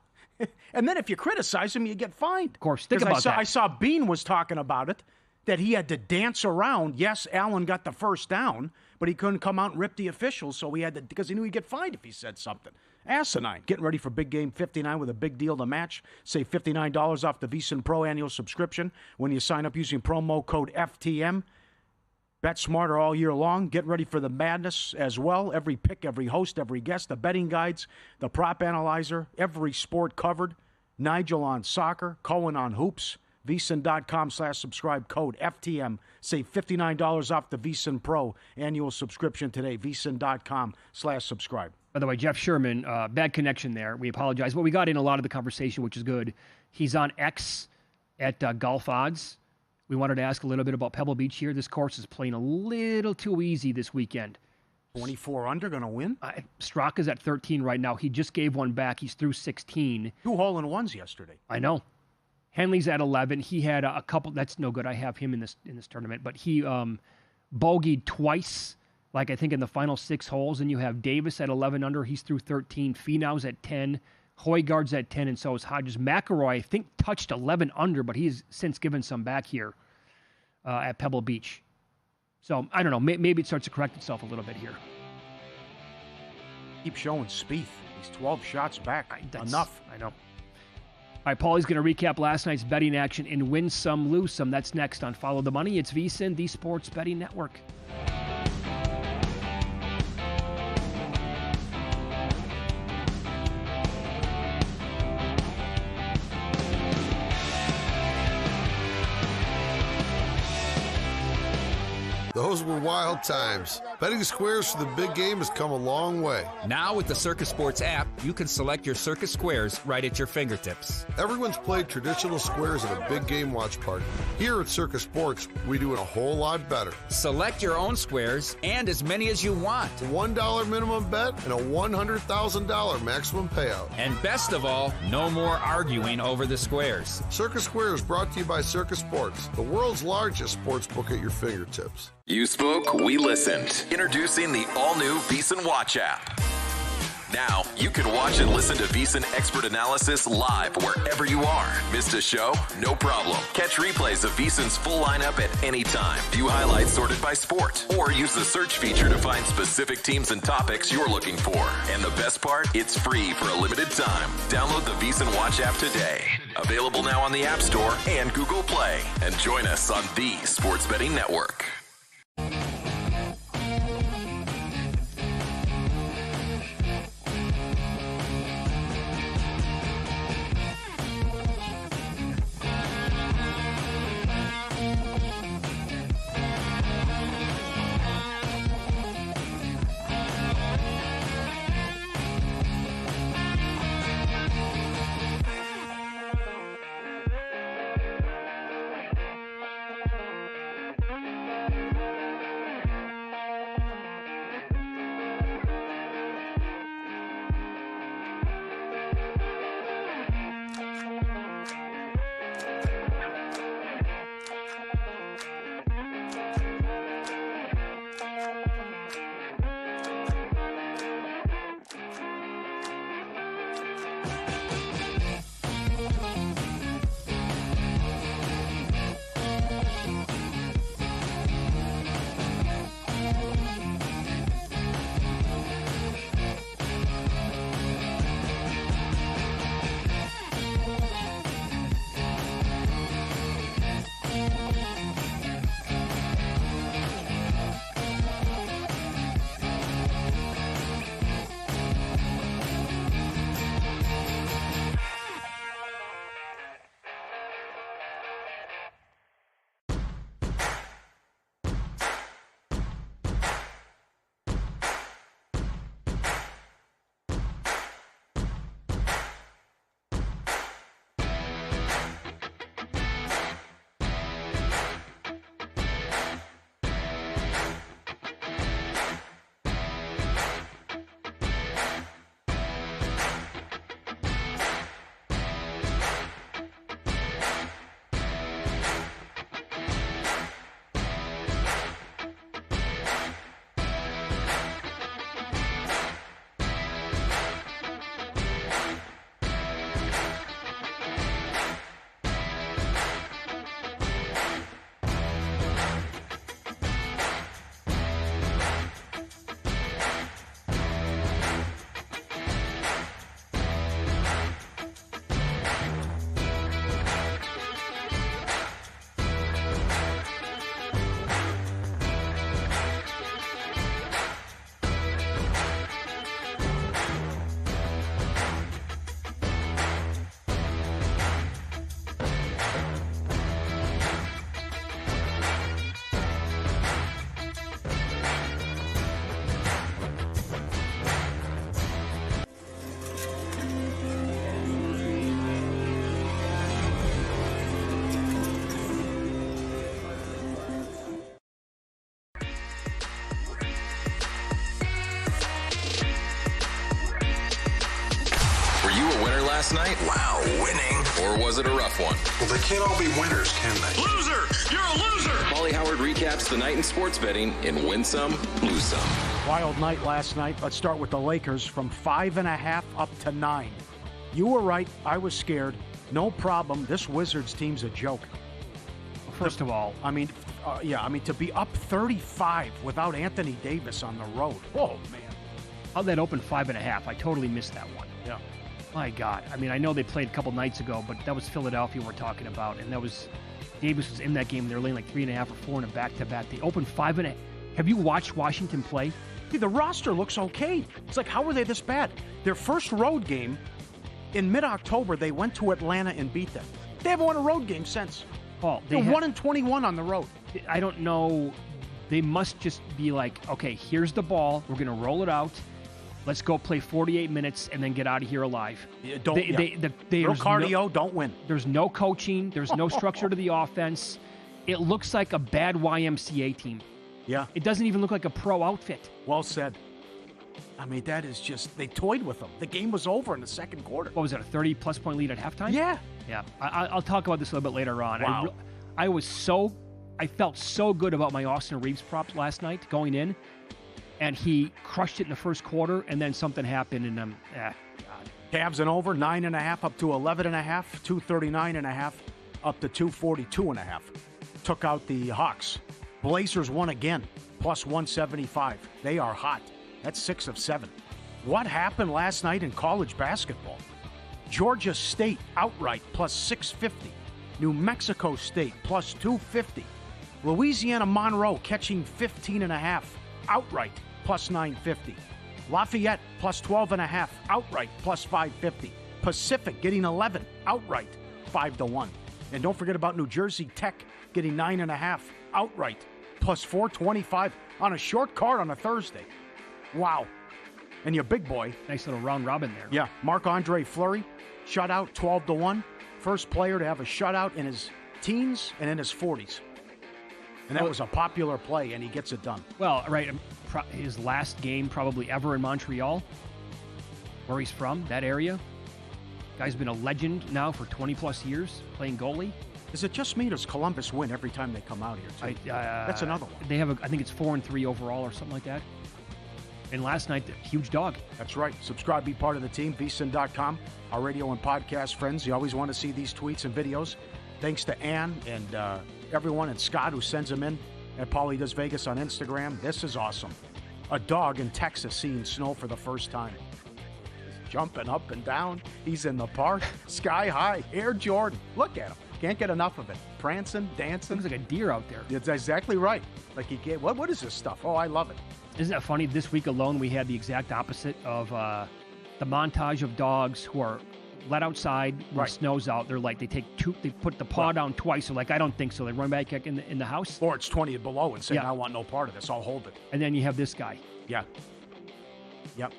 D: And then if you criticize him, you get fined. Of
C: course. Think about that.
D: I saw Bean was talking about it, that he had to dance around. Yes, Allen got the first down, but he couldn't come out and rip the officials, so he had to, because he knew he'd get fined if he said something. Asinine. Getting ready for Big Game 59 with a big deal to match. Save $59 off the VSiN Pro annual subscription when you sign up using promo code FTM. Bet smarter all year long. Get ready for the madness as well. Every pick, every host, every guest, the betting guides, the prop analyzer, every sport covered. Nigel on soccer, Cohen on hoops. VSiN.com/subscribe code FTM. Save $59 off the VSiN Pro annual subscription today. VSiN.com/subscribe.
C: By the way, Jeff Sherman, bad connection there. We apologize. But we got in a lot of the conversation, which is good. He's on X at Golf Odds. We wanted to ask a little bit about Pebble Beach here. This course is playing a little too easy this weekend.
D: 24 under, going to win?
C: Straka's at 13 right now. He just gave one back. He's through 16.
D: 2 hole-in-ones yesterday.
C: I know. Henley's at 11. He had a couple. That's no good. I have him in this tournament, but he bogeyed twice. Like I think in the final 6 holes. And you have Davis at 11 under. He's through 13. Finau's at 10. Højgaard's at 10, and so is Hodges. McIlroy, I think, touched 11 under, but he's since given some back here at Pebble Beach. So I don't know. Maybe it starts to correct itself a little bit here.
D: Keep showing Spieth. He's 12 shots back. Enough.
C: I know. All right, Paulie's going to recap last night's betting action and win some, lose some. That's next on Follow the Money. It's VSiN, the Sports Betting Network.
M: Those were wild times. Betting squares for the big game has come a long way.
N: Now with the Circa Sports app, you can select your Circa squares right at your fingertips.
M: Everyone's played traditional squares at a big game watch party. Here at Circa Sports, we do it a whole lot better.
N: Select your own squares and as many as you want.
M: $1 minimum bet and a $100,000 maximum payout.
N: And best of all, no more arguing over the squares.
M: Circa Squares brought to you by Circa Sports, the world's largest sports book at your fingertips.
O: You spoke, we listened. Introducing the all-new VSiN Watch app. Now, you can watch and listen to VSiN expert analysis live wherever you are. Missed a show? No problem. Catch replays of VSiN's full lineup at any time. View highlights sorted by sport. Or use the search feature to find specific teams and topics you're looking for. And the best part? It's free for a limited time. Download the VSiN Watch app today. Available now on the App Store and Google Play. And join us on the Sports Betting Network. last night? Wow, winning. Or was it a rough one?
M: Well, they can't all be winners, can they?
O: Loser! You're a loser! Molly Howard recaps the night in sports betting in Win Some, Lose Some.
D: Wild night last night. Let's start with the Lakers from 5.5 up to 9. You were right. I was scared. No problem. This Wizards team's a joke.
C: First of all,
D: I mean, to be up 35 without Anthony Davis on the road. Oh, man.
C: How'd that open 5.5? I totally missed that one.
D: Yeah.
C: My God. I mean, I know they played a couple nights ago, but that was Philadelphia we're talking about, and that was Davis was in that game. They were laying like 3.5 or 4 in a back-to-back. They opened 5.5. Have you watched Washington play?
D: The roster looks okay. It's like, how were they this bad? Their first road game in mid-October, they went to Atlanta and beat them. They haven't won a road game since.
C: Paul,
D: they're 1-21 on the road.
C: I don't know. They must just be like, okay, here's the ball. We're going to roll it out. Let's go play 48 minutes and then get out of here alive.
D: No cardio, don't win.
C: There's no coaching. There's no structure to the offense. It looks like a bad YMCA team.
D: Yeah.
C: It doesn't even look like a pro outfit.
D: Well said. I mean, that is just, they toyed with them. The game was over in the second quarter.
C: What was it, a 30-plus point lead at halftime?
D: Yeah.
C: Yeah. I'll talk about this a little bit later on.
D: Wow.
C: I felt so good about my Austin Reeves props last night going in, and he crushed it in the first quarter, and then something happened, and God.
D: Cavs and over, 9.5 up to 11.5, 239.5 up to 242.5. Took out the Hawks. Blazers won again, plus 175. They are hot. That's 6 of 7. What happened last night in college basketball? Georgia State outright plus 650. New Mexico State plus 250. Louisiana Monroe catching 15.5 outright plus 950. Lafayette plus 12.5 outright plus 550. Pacific getting 11 outright 5-1. And don't forget about New Jersey Tech getting 9.5 outright plus 425 on a short card on a Thursday. Wow. And your big boy.
C: Nice little round robin there.
D: Yeah. Marc-Andre Fleury, shutout 12-1. First player to have a shutout in his teens and in his 40s. And that was a popular play, and he gets it done.
C: Well, right. His last game probably ever in Montreal, where he's from, that area. Guy's been a legend now for 20-plus years playing goalie.
D: Is it just me, or does Columbus win every time they come out here, too? That's another one.
C: They have, I think it's 4-3 overall or something like that. And last night, huge dog.
D: That's right. Subscribe, be part of the team, VSiN.com. Our radio and podcast friends, you always want to see these tweets and videos. Thanks to Ann and everyone, and Scott who sends them in at Paulie Does Vegas on Instagram. This is awesome. A dog in Texas seeing snow for the first time. He's jumping up and down. He's in the park, sky high. Air Jordan. Look at him. Can't get enough of it. Prancing, dancing.
C: Looks like a deer out there.
D: It's exactly right. Like he can't. What is this stuff? Oh, I love it.
C: Isn't that funny? This week alone, we had the exact opposite of the montage of dogs who are let outside when it snows out. They're like, they put the paw down twice. They're like, I don't think so. They run back in the house.
D: Or it's 20 below and say, I want no part of this. I'll hold it.
C: And then you have this guy.
D: Yeah. Yep.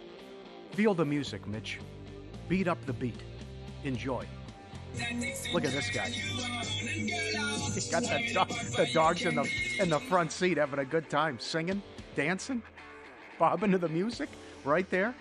D: Feel the music, Mitch. Beat up the beat. Enjoy. Look at this guy. He's got the dogs in the front seat having a good time, singing, dancing, bobbing to the music right there.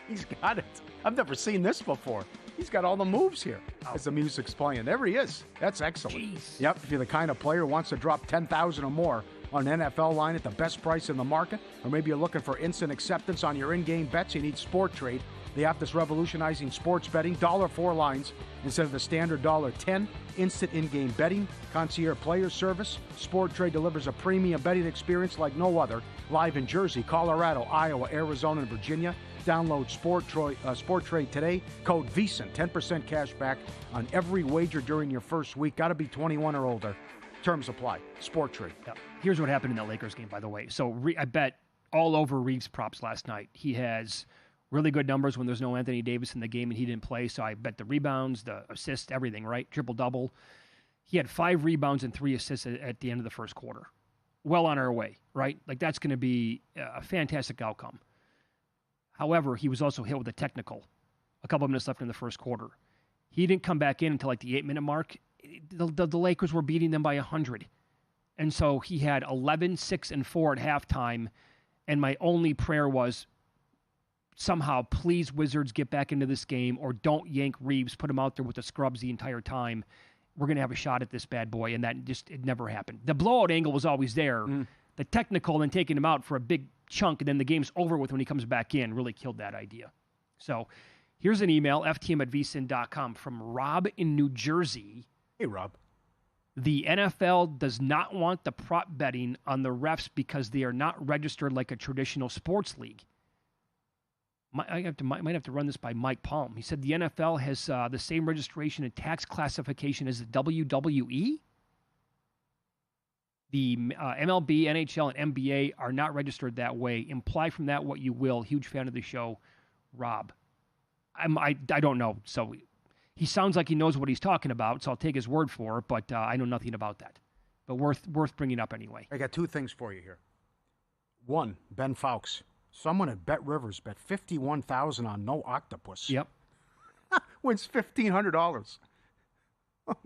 D: He's got it. I've never seen this before. He's got all the moves here as the music's playing. There he is. That's excellent.
C: Jeez.
D: Yep. If you're the kind of player who wants to drop $10,000 or more on an NFL line at the best price in the market, or maybe you're looking for instant acceptance on your in-game bets, you need Sport Trade. The app that's revolutionizing sports betting. $4 lines instead of the standard $10. Instant in-game betting, concierge player service. Sport Trade delivers a premium betting experience like no other. Live in Jersey, Colorado, Iowa, Arizona, and Virginia. Download Sport Trade today. Code VSiN, 10% cash back on every wager during your first week. Got to be 21 or older. Terms apply. Sport Trade.
C: Yeah. Here's what happened in the Lakers game, by the way. So I bet all over Reeves props last night. He has really good numbers when there's no Anthony Davis in the game and he didn't play. So I bet the rebounds, the assists, everything, right? Triple-double. He had 5 rebounds and 3 assists at the end of the first quarter. Well on our way, right? Like that's going to be a fantastic outcome. However, he was also hit with a technical a couple of minutes left in the first quarter. He didn't come back in until like the 8-minute mark. The Lakers were beating them by 100. And so he had 11, 6, and 4 at halftime. And my only prayer was, somehow, please, Wizards, get back into this game, or don't yank Reeves, put him out there with the scrubs the entire time. We're going to have a shot at this bad boy, and it never happened. The blowout angle was always there. The technical and taking him out for a big chunk, and then the game's over with when he comes back in, really killed that idea. So here's an email, ftm@vsin.com, from Rob in New Jersey.
D: Hey, Rob.
C: The NFL does not want the prop betting on the refs because they are not registered like a traditional sports league. Might have to run this by Mike Palm. He said the NFL has the same registration and tax classification as the WWE. The MLB, NHL, and NBA are not registered that way. Imply from that what you will. Huge fan of the show, Rob. I don't know. So he sounds like he knows what he's talking about, so I'll take his word for it, but I know nothing about that. But worth bringing up anyway.
D: I got two things for you here. One, Ben Fowkes. Someone at Bet Rivers bet $51,000 on no octopus.
C: Yep.
D: Wins $1,500.
C: And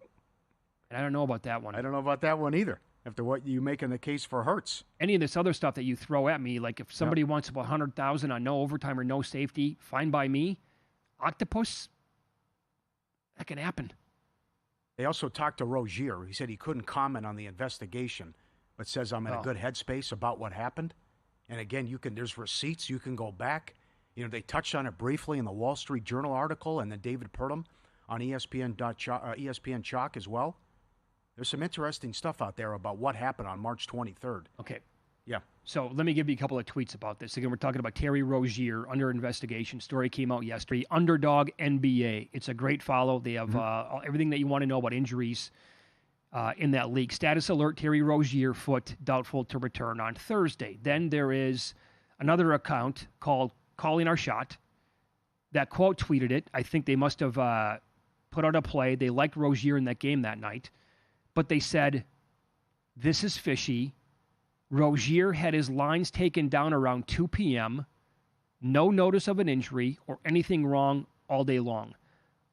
C: I don't know about that one.
D: I don't know about that one either. After what you making the case for Hurts.
C: Any of this other stuff that you throw at me, like if somebody wants about $100,000 on no overtime or no safety, fine by me. Octopus, that can happen.
D: They also talked to Rozier. He said he couldn't comment on the investigation, but says I'm in a good headspace about what happened. And again, there's receipts. You can go back. They touched on it briefly in the Wall Street Journal article, and then David Purdom on ESPN Chalk as well. There's some interesting stuff out there about what happened on March 23rd.
C: Okay.
D: Yeah.
C: So let me give you a couple of tweets about this. Again, we're talking about Terry Rozier under investigation. Story came out yesterday. Underdog NBA. It's a great follow. They have everything that you want to know about injuries in that league. Status alert, Terry Rozier, foot doubtful to return on Thursday. Then there is another account called Calling Our Shot that quote tweeted it. I think they must have put out a play. They liked Rozier in that game that night. But they said, this is fishy. Rozier had his lines taken down around 2 p.m. No notice of an injury or anything wrong all day long.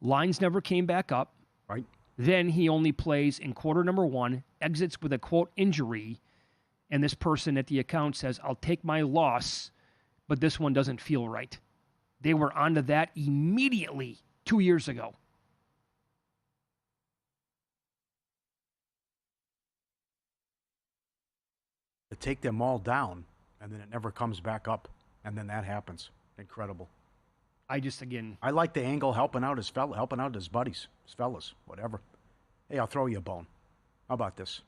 C: Lines never came back up.
D: Right.
C: Then he only plays in quarter number 1, exits with a, quote, injury. And this person at the account says, I'll take my loss, but this one doesn't feel right. They were onto that immediately 2 years ago.
D: To take them all down, and then it never comes back up, and then that happens. Incredible.
C: I
D: like the angle helping out his buddies, his fellas, whatever. Hey, I'll throw you a bone. How about this?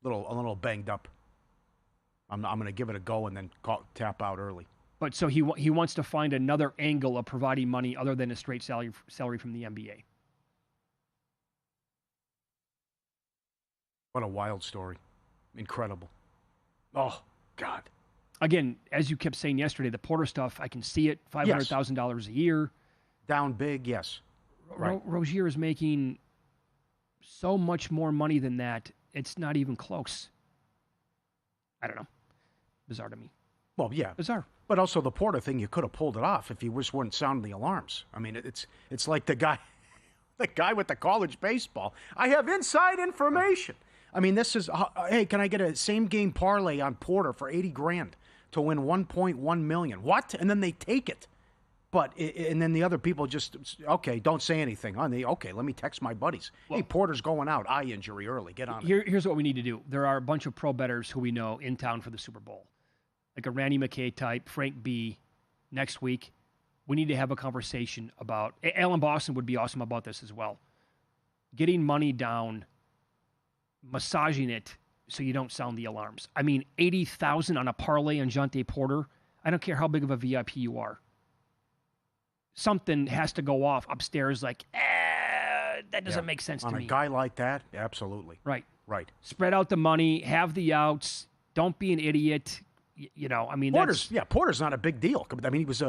D: A little banged up. I'm going to give it a go and then tap out early.
C: But so he wants to find another angle of providing money other than a straight salary from the NBA.
D: What a wild story. Incredible. Oh, God.
C: Again, as you kept saying yesterday, the Porter stuff, I can see it, $500,000 a year.
D: Down big, yes. Right.
C: Rozier is making so much more money than that, it's not even close. I don't know. Bizarre to me.
D: Well, yeah.
C: Bizarre.
D: But also the Porter thing, you could have pulled it off if you just wouldn't sound the alarms. I mean, it's like the guy with the college baseball. I have inside information. I mean, this is, hey, can I get a same-game parlay on Porter for $80,000 to win $1.1 million? What? And then they take it. And then the other people just, okay, don't say anything. Okay, let me text my buddies. Well, hey, Porter's going out. Eye injury early. Get on it.
C: Here's what we need to do. There are a bunch of pro bettors who we know in town for the Super Bowl. Like a Randy McKay type, Frank B. Next week, we need to have a conversation about, Alan Boston would be awesome about this as well. Getting money down, massaging it so you don't sound the alarms. I mean, $80,000 on a parlay on Jonte Porter. I don't care how big of a VIP you are. Something has to go off upstairs like, that doesn't make sense to me.
D: On a guy like that, absolutely.
C: Right.
D: Right.
C: Spread out the money, have the outs, don't be an idiot.
D: Porter's not a big deal. I mean, he was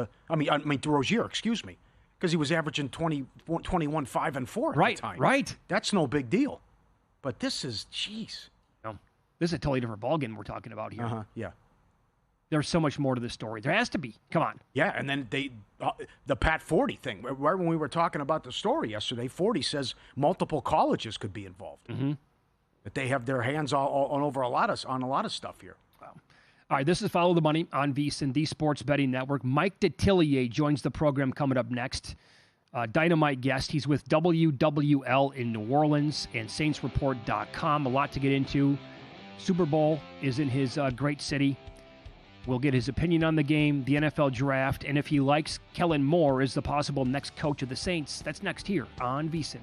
D: Rozier, excuse me, because he was averaging 21, 5, and 4 at the time.
C: Right.
D: That's no big deal. But this is, jeez.
C: No, this is a totally different ballgame we're talking about here.
D: Yeah.
C: There's so much more to this story. There has to be. Come on.
D: Yeah, and then the Pat Forty thing. Right when we were talking about the story yesterday, Forty says multiple colleges could be involved.
C: Mm-hmm.
D: That they have their hands on a lot of stuff here.
C: Wow. All right, this is Follow the Money on VSiN, the Sports Betting Network. Mike Detillier joins the program coming up next. Dynamite guest. He's with WWL in New Orleans and SaintsReport.com. A lot to get into. Super Bowl is in his great city. We'll get his opinion on the game, the NFL draft, and if he likes Kellen Moore as the possible next coach of the Saints. That's next here on VSiN.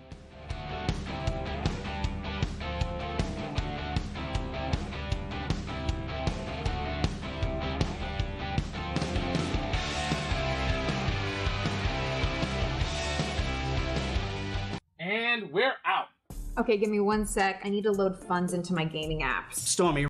P: And we're out.
Q: Okay, give me 1 sec. I need to load funds into my gaming apps.
J: Stormy,